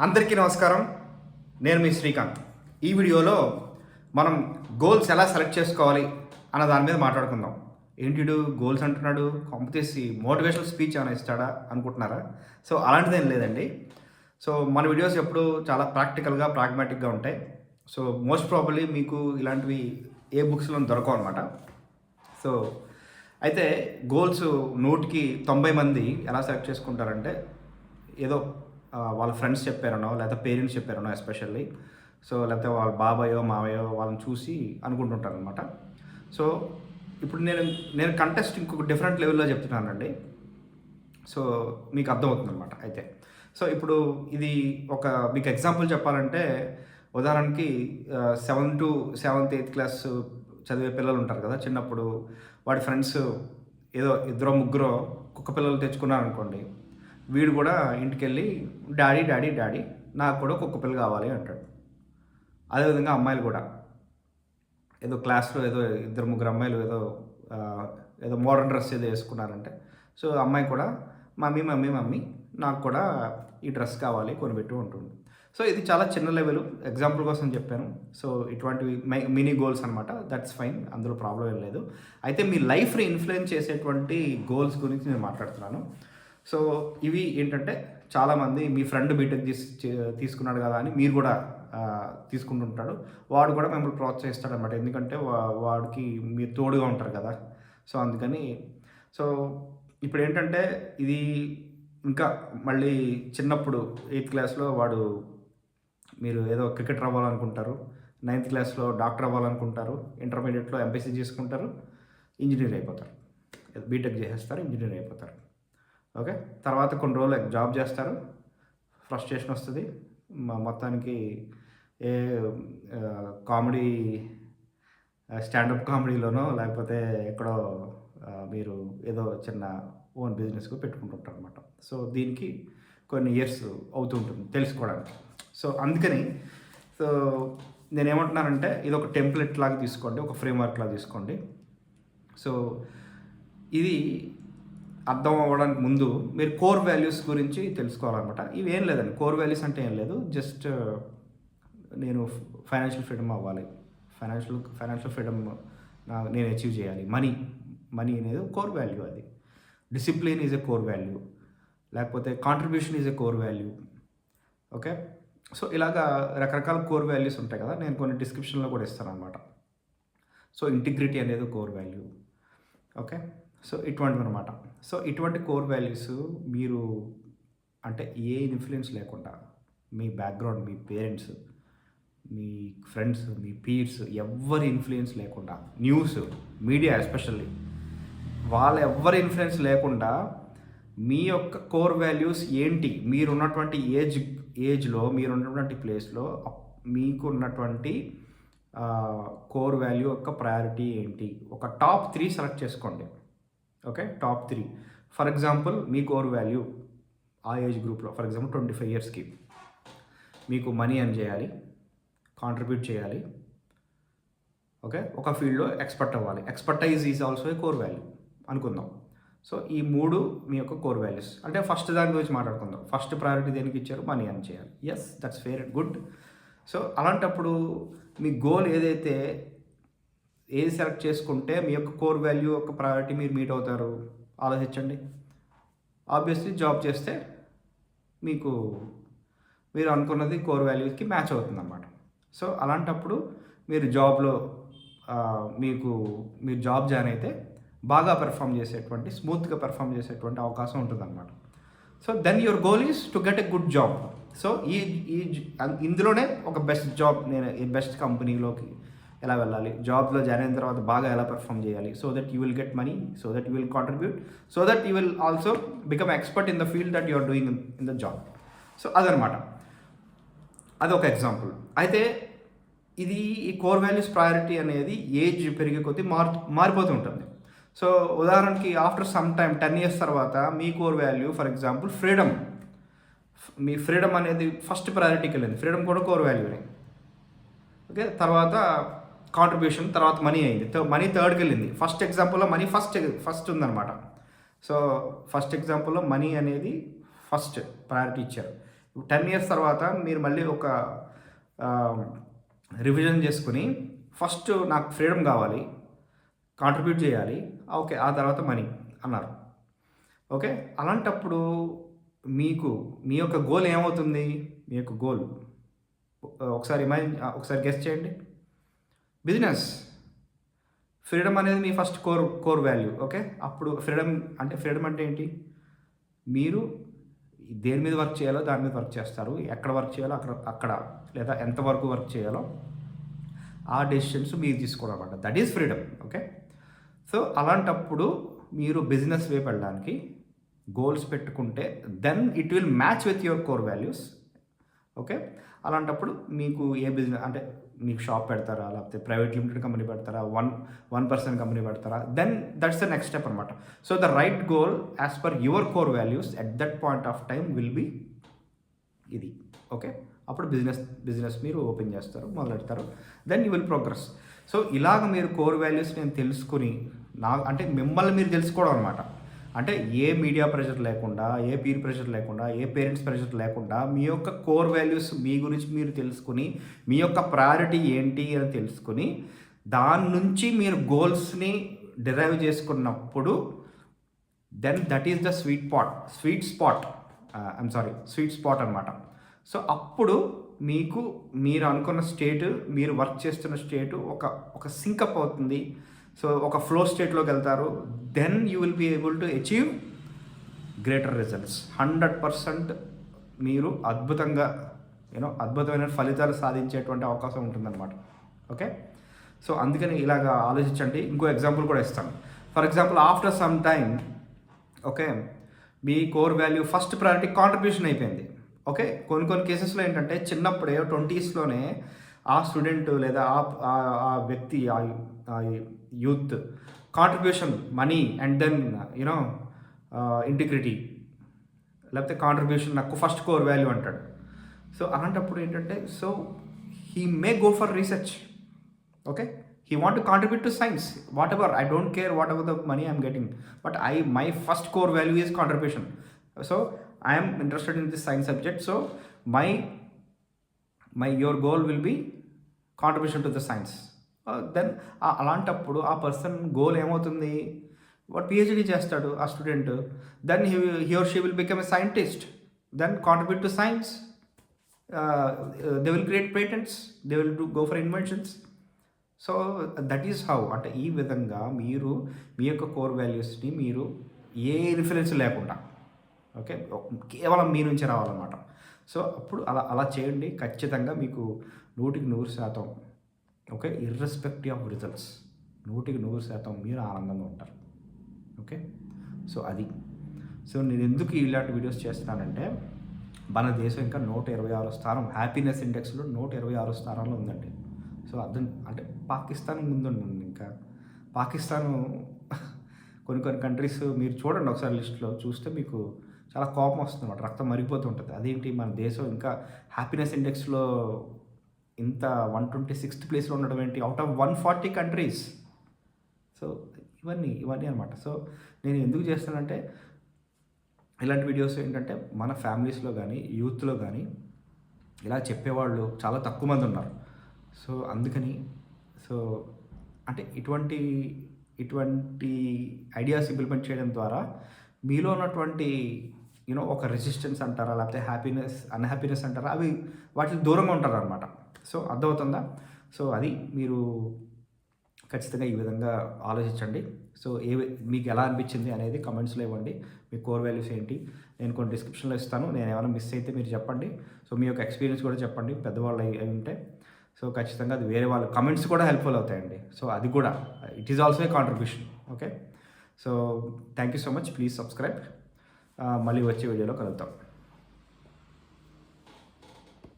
అందరికీ నమస్కారం. నేను మీ శ్రీకాంత్. ఈ వీడియోలో మనం గోల్స్ ఎలా సెలెక్ట్ చేసుకోవాలి అన్న దాని మీద మాట్లాడుకుందాం. ఏంటిడు గోల్స్ అంటున్నాడు, కాంపిటీసి మోటివేషనల్ స్పీచ్ ఏమైనా ఇస్తాడా అనుకుంటున్నారా? సో అలాంటిదేం లేదండి. సో మన వీడియోస్ ఎప్పుడు చాలా ప్రాక్టికల్గా ప్రాగ్మాటిక్గా ఉంటాయి. సో మోస్ట్ ప్రాబబ్లీ మీకు ఇలాంటివి ఏ బుక్స్లో దొరకవు అనమాట. సో అయితే గోల్స్ 100కి 90 మంది ఎలా సెలెక్ట్ చేసుకుంటారంటే ఏదో వాళ్ళ ఫ్రెండ్స్ చెప్పారనో లేదా పేరెంట్స్ చెప్పారనో ఎస్పెషల్లీ. సో లేకపోతే వాళ్ళ బాబాయో మావయ్యో వాళ్ళని చూసి అనుకుంటుంటారు అనమాట. సో ఇప్పుడు నేను కంటెస్ట్ ఇంకొక డిఫరెంట్ లెవెల్లో చెప్తున్నానండి. సో మీకు అర్థమవుతుంది అనమాట. అయితే సో ఇప్పుడు ఇది ఒక మీకు ఎగ్జాంపుల్ చెప్పాలంటే ఉదాహరణకి 7th to 8th క్లాస్ చదివే పిల్లలు ఉంటారు కదా. చిన్నప్పుడు వాడి ఫ్రెండ్స్ ఏదో ఇద్దరో ముగ్గురో కుక్క పిల్లలు తెచ్చుకున్నారనుకోండి, వీడు కూడా ఇంటికి వెళ్ళి డాడీ డాడీ డాడీ నాకు కూడా కుక్క పిల్ల కావాలి అంటాడు. అదేవిధంగా అమ్మాయిలు కూడా ఏదో క్లాస్లో ఏదో ఇద్దరు ముగ్గురు అమ్మాయిలు ఏదో మోడర్న్ డ్రెస్ ఏదో వేసుకున్నారంటే, సో అమ్మాయి కూడా మమ్మీ మమ్మీ మమ్మీ నాకు కూడా ఈ డ్రెస్ కావాలి కొనిపెట్టు ఉంటుంది. సో ఇది చాలా చిన్న లెవెల్ ఎగ్జాంపుల్ కోసం చెప్పాను. సో ఇటువంటివి మినీ గోల్స్ అనమాట. దట్స్ ఫైన్, అందులో ప్రాబ్లం ఏం లేదు. అయితే మీ లైఫ్ని ఇన్ఫ్లుయెన్స్ చేసేటువంటి గోల్స్ గురించి నేను మాట్లాడుతున్నాను. సో ఇవి ఏంటంటే చాలామంది మీ ఫ్రెండ్ బీటెక్ తీసుకున్నాడు కదా అని మీరు కూడా తీసుకుంటుంటాడు. వాడు కూడా మిమ్మల్ని ప్రోత్సహిస్తాడు అనమాట. ఎందుకంటే వాడికి మీరు తోడుగా ఉంటారు కదా. సో అందుకని సో ఇప్పుడు ఏంటంటే ఇది ఇంకా మళ్ళీ చిన్నప్పుడు 8th క్లాస్లో వాడు మీరు ఏదో క్రికెటర్ అవ్వాలనుకుంటారు, 9th క్లాస్లో డాక్టర్ అవ్వాలనుకుంటారు, ఇంటర్మీడియట్లో ఎంపీసీ చేసుకుంటారు, ఇంజనీర్ అయిపోతారు, బీటెక్ చేసేస్తారు, ఇంజనీర్ అయిపోతారు. ఓకే, తర్వాత కొన్ని రోజులు జాబ్ చేస్తారు, ఫ్రస్ట్రేషన్ వస్తుంది, మొత్తానికి ఏ కామెడీ స్టాండప్ కామెడీలోనో లేకపోతే ఎక్కడో మీరు ఏదో చిన్న ఓన్ బిజినెస్కు పెట్టుకుంటుంటారు అనమాట. సో దీనికి కొన్ని ఇయర్స్ అవుతుంటుంది తెలుసుకోవడానికి. సో అందుకని సో నేనేమంటున్నానంటే ఇది ఒక టెంప్లెట్ లాగా తీసుకోండి, ఒక ఫ్రేమ్వర్క్ లాగా తీసుకోండి. సో ఇది అర్థం అవ్వడానికి ముందు మీరు కోర్ వాల్యూస్ గురించి తెలుసుకోవాలన్నమాట. ఇవి ఏం లేదండి, కోర్ వాల్యూస్ అంటే ఏం లేదు, జస్ట్ నేను ఫైనాన్షియల్ ఫ్రీడమ్ అవ్వాలి, ఫైనాన్షియల్ ఫ్రీడమ్ నేను అచీవ్ చేయాలి, మనీ అనేది కోర్ వాల్యూ. అది discipline is a core value, లేకపోతే contribution is a core value. Okay, so ఇలాగా రకరకాల కోర్ వాల్యూస్ ఉంటాయి కదా. నేను కొన్ని డిస్క్రిప్షన్లో కూడా ఇస్తాను అనమాట. సో ఇంటిగ్రిటీ అనేది కోర్ వాల్యూ. ఓకే, సో ఇటువంటివి అనమాట. సో ఇటువంటి కోర్ వాల్యూస్ మీరు అంటే ఏ ఇన్ఫ్లుయెన్స్ లేకుండా మీ బ్యాక్గ్రౌండ్, మీ పేరెంట్స్, మీ ఫ్రెండ్స్, మీ పీర్స్ ఎవ్వరి ఇన్ఫ్లుయెన్స్ లేకుండా, న్యూస్ మీడియా ఎస్పెషల్లీ వాళ్ళ ఎవ్వరి ఇన్ఫ్లుయెన్స్ లేకుండా మీ యొక్క కోర్ వాల్యూస్ ఏంటి, మీరున్నటువంటి ఏజ్లో మీరున్నటువంటి ప్లేస్లో మీకు ఉన్నటువంటి కోర్ వాల్యూ యొక్క ప్రయారిటీ ఏంటి, ఒక టాప్ 3 సెలెక్ట్ చేసుకోండి. Okay, top 3. For example me core value ఆ ఏజ్ గ్రూప్లో ఫర్ ఎగ్జాంపుల్ 25 ఇయర్స్కి మీకు మనీ ఎర్న్ చేయాలి, కాంట్రిబ్యూట్ చేయాలి, ఓకే, ఒక ఫీల్డ్లో ఎక్స్పర్ట్ అవ్వాలి, expertise is also a core value అనుకుందాం. సో ఈ 3 మీ యొక్క కోర్ వాల్యూస్. అంటే ఫస్ట్ దాని గురించి మాట్లాడుకుందాం. ఫస్ట్ ప్రయారిటీ దేనికి ఇచ్చారు? మనీ ఎర్న్ చేయాలి. Yes, that's very good. So అలాంటప్పుడు మీ గోల్ ఏదైతే ఏది సెలెక్ట్ చేసుకుంటే మీ యొక్క కోర్ వాల్యూ యొక్క ప్రయారిటీ మీరు మీట్ అవుతారు ఆలోచించండి. ఆబ్వియస్లీ జాబ్ చేస్తే మీరు అనుకున్నది కోర్ వాల్యూకి మ్యాచ్ అవుతుంది అన్నమాట. సో అలాంటప్పుడు మీరు జాబ్లో మీరు జాబ్ జాయిన్ అయితే బాగా పెర్ఫామ్ చేసేటువంటి, స్మూత్గా పెర్ఫామ్ చేసేటువంటి అవకాశం ఉంటుందన్నమాట. So then your goal is to get a good job. So ఇందులోనే ఒక బెస్ట్ జాబ్, నేను ఈ బెస్ట్ కంపెనీలోకి ఎలా వెళ్ళాలి, జాబ్లో జాయిన్ అయిన తర్వాత బాగా ఎలా పెర్ఫామ్ చేయాలి, so that you will get money, so that you will contribute, so that you will also become expert in the field that you are doing in the job. So అదనమాట, అదొక example. అయితే ఈ core values priority అనేది age పెరిగే కొద్దీ మారిపోతూ ఉంటుంది. So ఉదాహరణకి ఆఫ్టర్ సమ్ టైమ్ 10 years తర్వాత మీ core value for example freedom, మీ ఫ్రీడమ్ అనేది ఫస్ట్ ప్రయారిటీకి వెళ్ళింది, ఫ్రీడమ్ కూడా కోర్ వాల్యూనే. ఓకే, తర్వాత కాంట్రిబ్యూషన్, తర్వాత మనీ అయింది, మనీ థర్డ్కి వెళ్ళింది. ఫస్ట్ ఎగ్జాంపుల్లో మనీ ఫస్ట్ ఉందన్నమాట. సో ఫస్ట్ ఎగ్జాంపుల్లో మనీ అనేది ఫస్ట్ ప్రయారిటీ ఇచ్చారు. 10 ఇయర్స్ తర్వాత మీరు మళ్ళీ ఒక రివిజన్ చేసుకుని ఫస్ట్ నాకు ఫ్రీడమ్ కావాలి, కాంట్రిబ్యూట్ చేయాలి, ఓకే ఆ తర్వాత మనీ అన్నారు. ఓకే, అలాంటప్పుడు మీకు మీ యొక్క గోల్ ఏమవుతుంది? మీ యొక్క గోల్ ఒకసారి గెస్ చేయండి. బిజినెస్. ఫ్రీడమ్ అనేది మీ ఫస్ట్ కోర్ వాల్యూ. ఓకే, అప్పుడు ఫ్రీడమ్ అంటే ఏంటి? మీరు దేని మీద వర్క్ చేయాలో దాని మీద వర్క్ చేస్తారు, ఎక్కడ వర్క్ చేయాలో అక్కడ లేదా ఎంతవరకు వర్క్ చేయాలో ఆ డెసిషన్స్ మీరు తీసుకోవడం అన్నమాట. That is freedom. Okay, so అలాంటప్పుడు మీరు బిజినెస్ వైపు వెళ్ళడానికి గోల్స్ పెట్టుకుంటే then it will match with your core values. Okay, అలాంటప్పుడు మీకు ఏ బిజినెస్ అంటే మీకు షాప్ పెడతారా, లేకపోతే ప్రైవేట్ లిమిటెడ్ కంపెనీ పెడతారా, వన్ పర్సన్ కంపెనీ పెడతారా, then that's the next step అనమాట. So the right goal as per your core values at that point of time will be ఇది. ఓకే, అప్పుడు బిజినెస్ మీరు ఓపెన్ చేస్తారు, మొదలెడతారు, then you will progress. So ఇలాగ మీరు core values నేను తెలుసుకుని అంటే మిమ్మల్ని మీరు తెలుసుకోవడం అనమాట. అంటే ఏ మీడియా ప్రెషర్ లేకుండా, ఏ పీర్ ప్రెషర్ లేకుండా, ఏ పేరెంట్స్ ప్రెషర్ లేకుండా మీ యొక్క కోర్ వాల్యూస్ మీ గురించి మీరు తెలుసుకుని మీ యొక్క ప్రయారిటీ ఏంటి అని తెలుసుకుని దాని నుంచి మీరు గోల్స్ని డిరైవ్ చేసుకున్నప్పుడు then that is the sweet spot అనమాట. సో అప్పుడు మీరు అనుకున్న స్టేట్, మీరు వర్క్ చేస్తున్న స్టేటు ఒక సింకప్ అవుతుంది. సో ఒక ఫ్లో స్టేట్లోకి వెళ్తారు. Then you will be able to achieve greater results. 100% మీరు అద్భుతమైన ఫలితాలు సాధించేటువంటి అవకాశం ఉంటుందన్నమాట. ఓకే, సో అందుకని ఇలాగా ఆలోచించండి. ఇంకో ఎగ్జాంపుల్ కూడా ఇస్తాను. For example after some time okay me core value first priority contribution అయిపోయింది. ఓకే, కొన్ని కేసెస్లో ఏంటంటే చిన్నప్పుడే 20sలోనే ఆ స్టూడెంట్ లేదా ఆ వ్యక్తి ఆ youth contribution money and then integrity లేకపోతే కాంట్రిబ్యూషన్ నాకు ఫస్ట్ కోర్ వాల్యూ అంటాడు. సో అలాంటప్పుడు ఏంటంటే so he may go for research. Okay, he want to contribute to science, whatever, I don't care whatever the money I'm getting, but my first core value is contribution. So I am interested in this science subject, so your goal will be contribution to the science. Then అలాంటప్పుడు ఆ person goal ఏమవుతుంది? వాడు PhD చేస్తాడు ఆ student, then he or she will become a scientist, then contribute to science. They will create patents, they will go for inventions. So that is how, అంటే ఈ విధంగా మీరు మీ యొక్క కోర్ వాల్యూస్ని మీరు ఏ రిఫరెన్స్ లేకుండా ఓకే కేవలం మీ నుంచి రావాలన్నమాట. సో అప్పుడు అలా చేయండి. ఖచ్చితంగా మీకు 100% ఓకే ఇర్రెస్పెక్టివ్ ఆఫ్ రిజల్ట్స్ 100% మీరు ఆనందంగా ఉంటారు. ఓకే, సో అది. సో నేను ఎందుకు ఇలాంటి వీడియోస్ చేస్తున్నానంటే మన దేశం ఇంకా 126వ స్థానం హ్యాపీనెస్ ఇండెక్స్లో 126వ స్థానంలో ఉందండి. సో అర్థం అంటే పాకిస్తాన్ ముందుండి, ఇంకా పాకిస్తాను కొన్ని కంట్రీస్ మీరు చూడండి ఒకసారి లిస్ట్లో చూస్తే మీకు చాలా కోపం వస్తుంది అన్నమాట, రక్తం మరిగిపోతుంటుంది. అదేంటి మన దేశం ఇంకా హ్యాపీనెస్ ఇండెక్స్లో ఇంత 126th ప్లేస్లో ఉండడం ఏంటి అవుట్ ఆఫ్ 140 కంట్రీస్. సో ఇవన్నీ అనమాట. సో నేను ఎందుకు చేస్తానంటే ఇలాంటి వీడియోస్ ఏంటంటే మన ఫ్యామిలీస్లో కానీ యూత్లో కానీ ఇలా చెప్పేవాళ్ళు చాలా తక్కువ మంది ఉన్నారు. సో అందుకని అంటే ఇటువంటి ఐడియాస్ ఇంప్లిమెంట్ చేయడం ద్వారా మీలో ఉన్నటువంటి ఒక రెసిస్టెన్స్ అంటారా, లేకపోతే అన్హ్యాపీనెస్ అంటారా, అవి వాటికి దూరంగా ఉంటారు అనమాట. సో అర్థమవుతుందా? సో అది మీరు ఖచ్చితంగా ఈ విధంగా ఆలోచించండి. సో మీకు ఎలా అనిపించింది అనేది కమెంట్స్లో ఇవ్వండి. మీ కోర్ వాల్యూస్ ఏంటి, నేను కొన్ని డిస్క్రిప్షన్లో ఇస్తాను. నేను ఏమైనా మిస్ అయితే మీరు చెప్పండి. సో మీ యొక్క ఎక్స్పీరియన్స్ కూడా చెప్పండి, పెద్దవాళ్ళు అయి ఉంటే. సో ఖచ్చితంగా అది వేరే వాళ్ళ కమెంట్స్ కూడా హెల్ప్ఫుల్ అవుతాయండి. సో అది కూడా it is also a contribution. Okay, so thank you so much. Please subscribe. మళ్ళీ వచ్చే వీడియోలో కలుద్దాం.